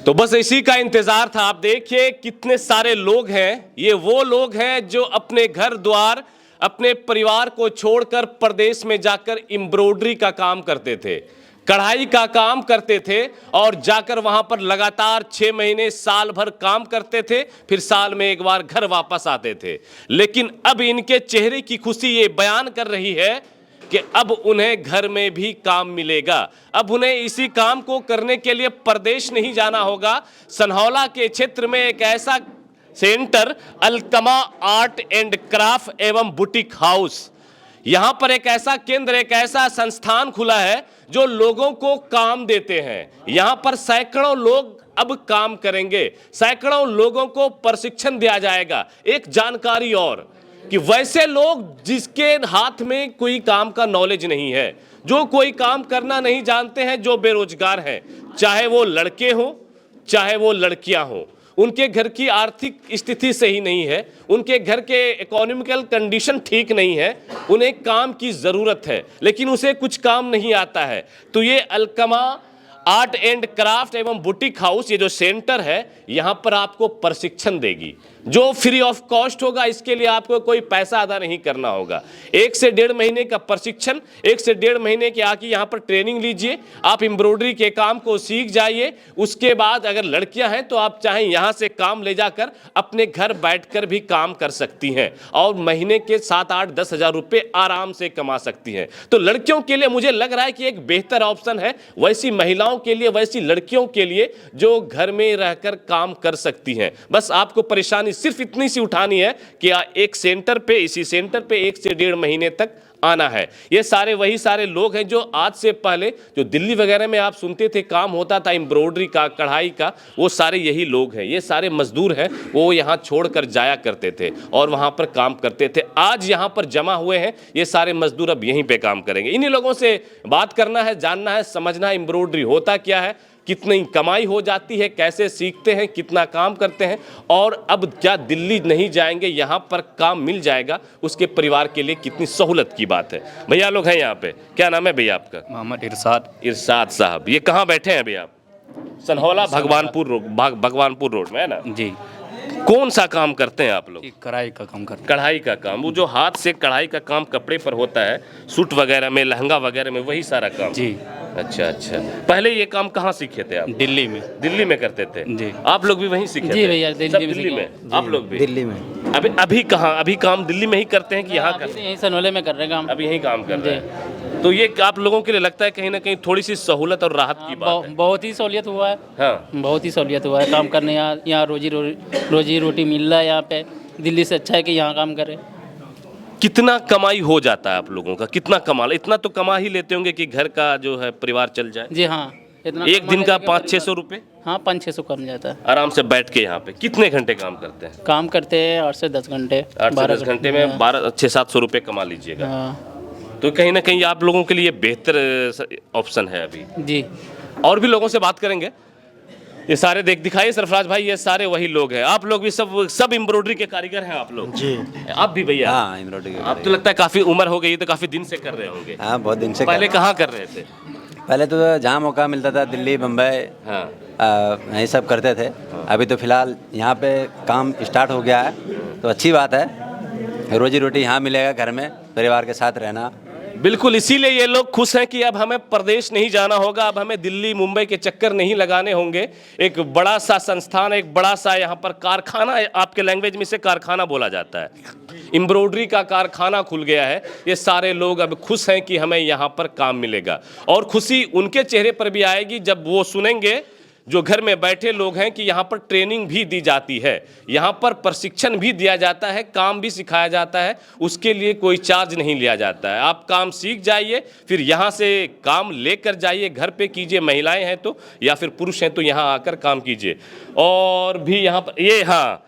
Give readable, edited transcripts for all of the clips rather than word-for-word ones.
तो बस इसी का इंतजार था। आप देखिए कितने सारे लोग हैं। ये वो लोग हैं जो अपने घर द्वार, अपने परिवार को छोड़कर प्रदेश में जाकर एम्ब्रॉयडरी का काम करते थे, कढ़ाई का काम करते थे और जाकर वहां पर लगातार 6 महीने साल भर काम करते थे, फिर साल में एक बार घर वापस आते थे। लेकिन अब इनके चेहरे की खुशी ये बयान कर रही है कि अब उन्हें घर में भी काम मिलेगा। अब उन्हें इसी काम को करने के लिए प्रदेश नहीं जाना होगा। सनहौला के क्षेत्र में एक ऐसा centre Alqama art and craft एवं बुटीक हाउस, यहां पर एक ऐसा केंद्र, एक ऐसा संस्थान खुला है जो लोगों को काम देते हैं। यहां पर सैकड़ों लोग अब काम करेंगे, सैकड़ों लोगों को प्रशिक्षण दिया जाएगा। एक जानकारी और कि वैसे लोग जिसके हाथ में कोई काम का नॉलेज नहीं है, जो कोई काम करना नहीं जानते हैं, जो बेरोजगार हैं, चाहे वो लड़के हों चाहे वो लड़कियां हों, उनके घर की आर्थिक स्थिति सही नहीं है, उनके घर के इकोनॉमिकल कंडीशन ठीक नहीं है, उन्हें काम की ज़रूरत है लेकिन उसे कुछ काम नहीं आता है, तो ये अलकमा आर्ट एंड क्राफ्ट एवं बुटीक हाउस, ये जो सेंटर है, यहाँ पर आपको प्रशिक्षण देगी जो फ्री ऑफ कॉस्ट होगा। इसके लिए आपको कोई पैसा अदा नहीं करना होगा। 1 से 1.5 महीने का प्रशिक्षण, 1 से 1.5 महीने की आके यहाँ पर ट्रेनिंग लीजिए, आप एम्ब्रॉयडरी के काम को सीख जाइए। उसके बाद अगर लड़कियां हैं तो आप चाहें यहाँ से काम ले जाकर अपने घर बैठकर भी काम कर सकती हैं और महीने के 7, 8, 10 हज़ार रुपये आराम से कमा सकती हैं। तो लड़कियों के लिए मुझे लग रहा है कि एक बेहतर ऑप्शन है, वैसी महिलाओं के लिए, वैसी लड़कियों के लिए जो घर में रहकर काम कर सकती हैं। बस आपको परेशानी सिर्फ इतनी सी उठानी है कि एक सेंटर पे, इसी सेंटर पे 1 से 1.5 महीने तक आना है। ये सारे वही सारे लोग हैं जो आज से पहले जो दिल्ली वगैरह में आप सुनते थे काम होता था एम्ब्रॉयडरी का, कढ़ाई का, वो सारे यही लोग हैं। ये सारे मजदूर हैं, वो यहाँ छोड़कर जाया करते थे और वहाँ पर काम करते थे। आज यहाँ पर जमा हुए हैं ये सारे मजदूर, अब यहीं पे काम करेंगे। इन्हीं लोगों से बात करना है, जानना है, समझना है एम्ब्रॉयडरी होता क्या है, कितनी कमाई हो जाती है, कैसे सीखते हैं, कितना काम करते हैं और अब क्या दिल्ली नहीं जाएंगे, यहाँ पर काम मिल जाएगा, उसके परिवार के लिए कितनी सहूलत की बात है। भैया लोग हैं यहाँ पे, क्या नाम है भैया आपका? मोहम्मद इरशाद। इरशाद साहब, ये कहाँ बैठे हैं अभी आप? सनहौला भगवानपुर रोड में है ना जी। कौन सा काम करते हैं आप लोग? कढ़ाई का काम करते हैं। कढ़ाई का काम, वो जो हाथ से कढ़ाई का काम कपड़े पर होता है, सूट वगैरह में, लहंगा वगैरह में, वही सारा काम? जी। अच्छा अच्छा। पहले ये काम कहाँ सीखे थे आप? दिल्ली में। दिल्ली में करते थे जी। आप लोग भी वहीं सीखे थे? जी भैया, दिल्ली में। आप लोग भी दिल्ली में। अभी कहाँ, अभी काम दिल्ली में ही करते हैं कि यहाँ करते हैं? यहीं सनौले में कर रहे हैं काम। अभी यहीं काम कर रहे हैं। तो ये आप लोगों के लिए लगता है कहीं ना कहीं थोड़ी सी सहूलत और राहत की बात है? बहुत ही सहूलियत हुआ है। हाँ, बहुत ही सहूलियत हुआ है काम करने। यहाँ रोजी रोटी मिल रहा है यहाँ पे। दिल्ली से अच्छा है कि यहाँ काम करें। कितना कमाई हो जाता है आप लोगों का? कितना कमा, इतना तो कमा ही लेते होंगे कि घर का जो है परिवार चल जाए? जी हाँ, इतना एक दिन का 500-600 रुपये? हाँ, 500-600 कम जाता है। आराम से बैठ के यहाँ पे कितने घंटे काम करते हैं? काम करते हैं 8 से 10 घंटे। 8 से 10 घंटे में 600-700 रुपये कमा लीजिएगा। हाँ तो कहीं ना कहीं आप लोगों के लिए बेहतर ऑप्शन है अभी। जी। और भी लोगों से बात करेंगे। ये सारे दिखाइए सरफराज भाई, ये सारे वही लोग हैं। आप लोग भी सब एम्ब्रॉयडरी के कारीगर हैं आप लोग? जी। आप भी भैया? हाँ, एम्ब्रॉयडरी के आप तो लगता है काफी उम्र हो गई, तो काफी दिन से कर रहे होंगे। हाँ, बहुत दिन से पहले कहाँ कर रहे थे? पहले तो जहाँ मौका मिलता था दिल्ली, बम्बई, हाँ, यही सब करते थे। अभी तो फिलहाल यहाँ पे काम स्टार्ट हो गया है, तो अच्छी बात है। रोजी रोटी यहाँ मिलेगा, घर में परिवार के साथ रहना। बिल्कुल, इसीलिए ये लोग खुश हैं कि अब हमें प्रदेश नहीं जाना होगा, अब हमें दिल्ली मुंबई के चक्कर नहीं लगाने होंगे। एक बड़ा सा संस्थान, एक बड़ा सा यहाँ पर कारखाना, आपके लैंग्वेज में से कारखाना बोला जाता है, एम्ब्रॉयडरी का कारखाना खुल गया है। ये सारे लोग अब खुश हैं कि हमें यहाँ पर काम मिलेगा और खुशी उनके चेहरे पर भी आएगी जब वो सुनेंगे, जो घर में बैठे लोग हैं, कि यहाँ पर ट्रेनिंग भी दी जाती है, यहाँ पर प्रशिक्षण भी दिया जाता है, काम भी सिखाया जाता है, उसके लिए कोई चार्ज नहीं लिया जाता है। आप काम सीख जाइए, फिर यहाँ से काम लेकर जाइए, घर पे कीजिए, महिलाएं हैं तो या फिर पुरुष हैं तो यहाँ आकर काम कीजिए। और भी यहाँ पर ये, हाँ,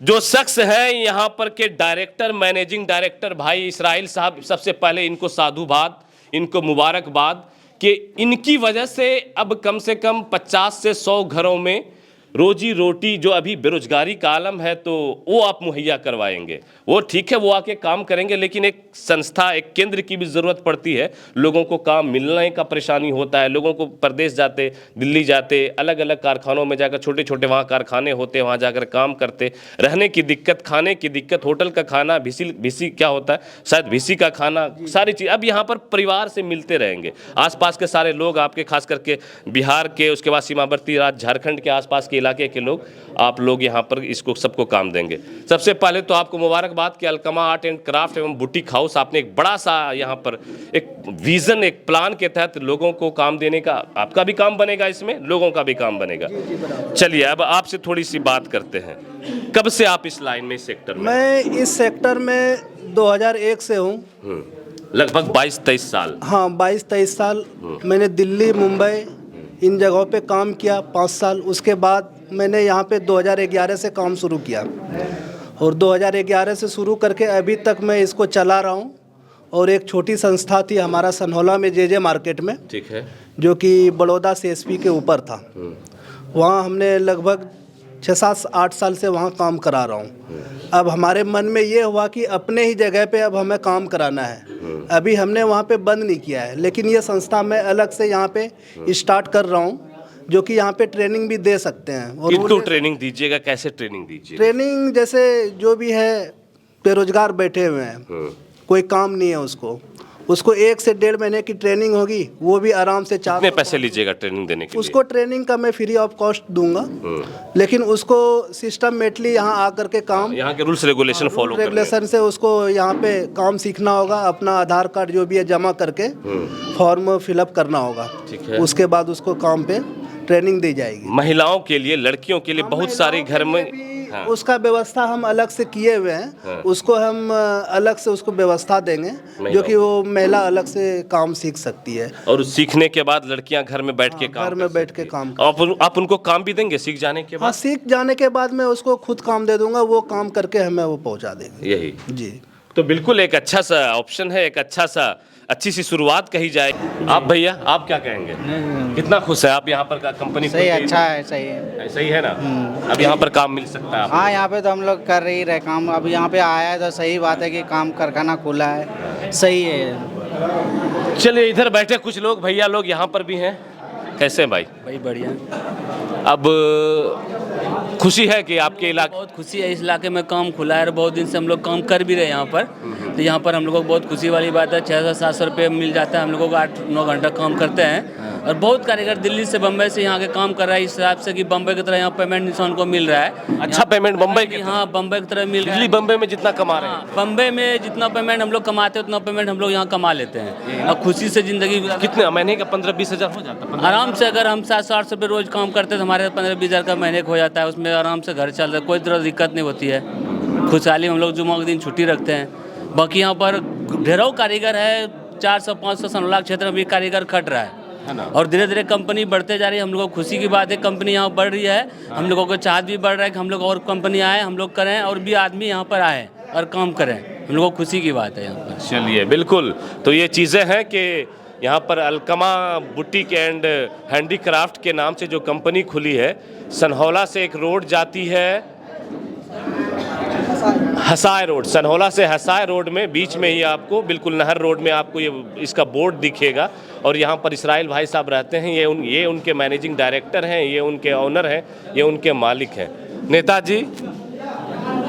जो शख्स है यहाँ पर के डायरेक्टर, मैनेजिंग डायरेक्टर भाई इसराइल साहब, सबसे पहले इनको साधुवाद, इनको मुबारकबाद कि इनकी वजह से अब कम से कम 50 से 100 घरों में रोजी रोटी जो अभी बेरोजगारी का आलम है तो वो आप मुहैया करवाएंगे, वो ठीक है, वो आके काम करेंगे, लेकिन एक संस्था, एक केंद्र की भी ज़रूरत पड़ती है। लोगों को काम मिलने का परेशानी होता है, लोगों को प्रदेश जाते, दिल्ली जाते, अलग अलग कारखानों में जाकर, छोटे छोटे वहाँ कारखाने होते हैं, वहाँ जाकर काम करते, रहने की दिक्कत, खाने की दिक्कत, होटल का खाना, भिसी क्या होता है, शायद भिसी का खाना, सारी चीज़। अब यहाँ पर परिवार से मिलते रहेंगे, आसपास के सारे लोग आपके, खास करके बिहार के, उसके बाद सीमावर्ती राज्य झारखंड के आसपास के इलाके के लोग, आप लोग यहाँ पर इसको सबको काम देंगे। सबसे पहले तो आपको मुबारकबाद कि अलकमा आर्ट एंड क्राफ्ट एवं बुटीक हाउस, आपने एक बड़ा सा यहाँ पर एक विजन, एक प्लान के तहत लोगों को काम देने का, आपका भी काम बनेगा इसमें, लोगों का भी काम बनेगा। चलिए अब आपसे थोड़ी सी बात करते हैं, कब से आप इस लाइन में, इस सेक्टर में? मैं इस सेक्टर में 2001 से हूँ। लगभग 22-23 साल। हाँ, 22-23 साल मैंने दिल्ली, मुंबई इन जगहों पे काम किया 5 साल। उसके बाद मैंने यहाँ पे 2011 से काम शुरू किया और 2011 से शुरू करके अभी तक मैं इसको चला रहा हूँ। और एक छोटी संस्था थी हमारा सनहौला में, जे मार्केट में, ठीक है, जो कि बड़ौदा CSP के ऊपर था। वहाँ हमने लगभग 6-7-8 साल से वहाँ काम करा रहा हूँ। अब हमारे मन में ये हुआ कि अपने ही जगह पे अब हमें काम कराना है। अभी हमने वहाँ पे बंद नहीं किया है, लेकिन ये संस्था मैं अलग से यहाँ पे स्टार्ट कर रहा हूँ, जो कि यहाँ पे ट्रेनिंग भी दे सकते हैं। और कितनी ट्रेनिंग दीजिएगा, कैसे ट्रेनिंग दीजिएगा? ट्रेनिंग जैसे जो भी है, बेरोजगार बैठे हुए हैं, कोई काम नहीं है, उसको 1 से 1.5 महीने की ट्रेनिंग होगी, वो भी आराम से 4। कितने पैसे लीजिएगा ट्रेनिंग देने के लिए? उसको ट्रेनिंग का मैं फ्री ऑफ कॉस्ट दूंगा, लेकिन उसको सिस्टमेटली यहाँ आकर के काम, यहाँ के रूल्स रेगुलेशन फॉलो करने, रेगुलेशन से उसको यहाँ पे काम सीखना होगा। अपना आधार कार्ड जो भी है जमा करके फॉर्म फिलअप करना होगा। ठीक है। उसके बाद उसको काम पे ट्रेनिंग दी जाएगी। महिलाओं के लिए, लड़कियों के लिए बहुत सारे घर में हाँ। उसका व्यवस्था हम अलग से किए हुए हैं। हाँ। उसको हम अलग से उसको व्यवस्था देंगे, जो कि वो महिला अलग से काम सीख सकती है। और सीखने के बाद लड़कियां घर में बैठ के काम, घर में बैठ के काम आप उनको काम भी देंगे सीख जाने के हाँ, बाद? सीख जाने के बाद मैं उसको खुद काम दे दूंगा, वो काम करके हमें वो पहुंचा देंगे। यही जी, तो बिल्कुल एक अच्छा सा ऑप्शन है, एक अच्छी सी शुरुआत कही जाए। आप भैया, आप क्या कहेंगे? कितना खुश है आप यहाँ पर का कंपनी? सही, अच्छा है, सही है, सही है ना? अब यहाँ पर काम मिल सकता है? हाँ, यहाँ पे तो हम लोग कर ही रहे काम। अब यहाँ पे आया है तो सही बात है कि काम कारखाना खुला है, सही है। चलिए इधर बैठे कुछ लोग, भैया लोग यहाँ पर भी हैं। कैसे हैं भाई? भाई बढ़िया, अब खुशी है कि आपके इलाके, बहुत खुशी है, इस इलाके में काम खुला है और बहुत दिन से हम लोग काम कर भी रहे हैं यहाँ पर। तो यहाँ पर हम लोगों को बहुत खुशी वाली बात है, 600-700 रुपये मिल जाता है हम लोगों को, 8-9 घंटा काम करते हैं। और बहुत कारीगर दिल्ली से, बम्बई से यहाँ के काम कर रहा है, इस हिसाब से कि बम्बई की तरह यहाँ पेमेंट इंसान को मिल रहा है। अच्छा पेमेंट बम्बई के? हाँ, बम्बई की तरह मिल रहा है। दिल्ली बम्बई में जितना कमा रहे हैं? बम्बई में जितना पेमेंट हम लोग कमाते हैं उतना पेमेंट हम लोग यहाँ कमा लेते हैं और खुशी से ज़िंदगी। कितने महीने का? 15-20 हज़ार हो जाता है आराम से। अगर हम 700-800 रुपये रोज़ काम करते हैं तो हमारे 15-20 हज़ार का महीने हो जाता है, उसमें आराम से घर चल रहा है, कोई तरह दिक्कत नहीं होती है। खुशहाली हम लोग जुम्मा के दिन छुट्टी रखते हैं। बाकी यहाँ पर ढेरों कारीगर है, 400-500 सनहौला क्षेत्र में भी कारीगर खट रहा है और धीरे धीरे कंपनी बढ़ते जा रही है। हम लोग को खुशी की बात है, कंपनी यहाँ बढ़ रही है। हम लोगों को चाहत भी बढ़ रहा है कि हम लोग और कंपनी आए, हम लोग करें और भी आदमी यहाँ पर आए और काम करें। हम लोगों को खुशी की बात है यहाँ पर। चलिए बिल्कुल, तो ये चीज़ें हैं कि यहाँ पर अलकमा बुटीक एंड हैंडीक्राफ्ट के नाम से जो कंपनी खुली है, सनहौला से एक रोड जाती है, हसाय रोड, सनहौला से हसाय रोड में बीच में ही आपको, बिल्कुल नहर रोड में आपको ये इसका बोर्ड दिखेगा। और यहाँ पर इसराइल भाई साहब रहते हैं, ये उनके मैनेजिंग डायरेक्टर हैं, ये उनके ऑनर हैं, ये उनके मालिक हैं। नेताजी,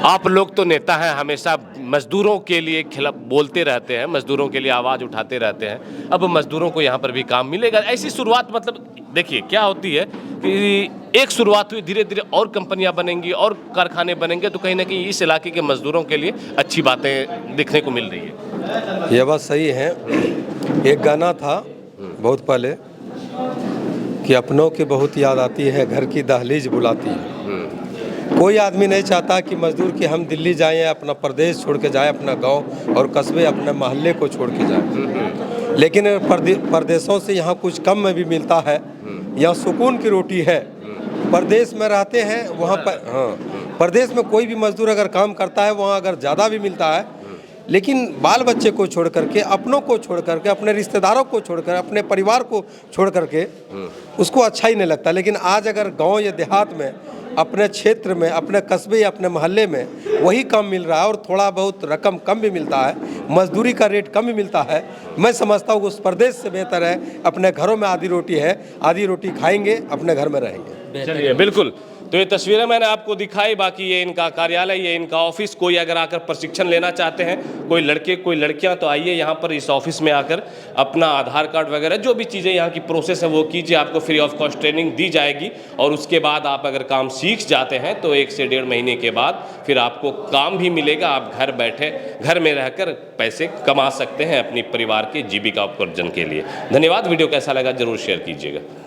आप लोग तो नेता हैं, हमेशा मजदूरों के लिए खिलाफ बोलते रहते हैं, मजदूरों के लिए आवाज़ उठाते रहते हैं। अब मजदूरों को यहाँ पर भी काम मिलेगा। ऐसी शुरुआत, मतलब देखिए क्या होती है कि एक शुरुआत हुई, धीरे धीरे और कंपनियां बनेंगी और कारखाने बनेंगे, तो कहीं ना कहीं इस इलाके के मजदूरों के लिए अच्छी बातें दिखने को मिल रही है। यह बात सही है। एक गाना था बहुत पहले कि अपनों की बहुत याद आती है, घर की दहलीज बुलाती है। कोई आदमी नहीं चाहता कि मजदूर कि हम दिल्ली जाएं, अपना प्रदेश छोड़ के जाएं, अपना गांव और कस्बे, अपने मोहल्ले को छोड़ के जाएं। लेकिन परदेशों से यहाँ कुछ कम में भी मिलता है, यहाँ सुकून की रोटी है। प्रदेश में रहते हैं वहाँ पर, हाँ, प्रदेश में कोई भी मजदूर अगर काम करता है वहाँ अगर ज़्यादा भी मिलता है, लेकिन बाल बच्चे को छोड़ करके, अपनों को छोड़ करके, अपने रिश्तेदारों को छोड़कर, अपने परिवार को छोड़ करके उसको अच्छा ही नहीं लगता। लेकिन आज अगर गांव या देहात में, अपने क्षेत्र में, अपने कस्बे या अपने मोहल्ले में वही काम मिल रहा है और थोड़ा बहुत रकम कम भी मिलता है, मजदूरी का रेट कम भी मिलता है, मैं समझता हूँ उस प्रदेश से बेहतर है अपने घरों में आधी रोटी है, आधी रोटी खाएंगे, अपने घर में रहेंगे। चलिए, बिल्कुल। तो ये तस्वीरें मैंने आपको दिखाई, बाकी ये इनका कार्यालय, ये इनका ऑफिस। कोई अगर आकर प्रशिक्षण लेना चाहते हैं, कोई लड़के कोई लड़कियां, तो आइए यहाँ पर इस ऑफिस में आकर अपना आधार कार्ड वगैरह जो भी चीज़ें यहाँ की प्रोसेस है वो कीजिए। आपको फ्री ऑफ कॉस्ट ट्रेनिंग दी जाएगी और उसके बाद आप अगर काम सीख जाते हैं तो 1 से 1.5 महीने के बाद फिर आपको काम भी मिलेगा। आप घर बैठे घर में रहकर पैसे कमा सकते हैं अपनी परिवार के जीविका उपार्जन के लिए। धन्यवाद। वीडियो कैसा लगा ज़रूर शेयर कीजिएगा।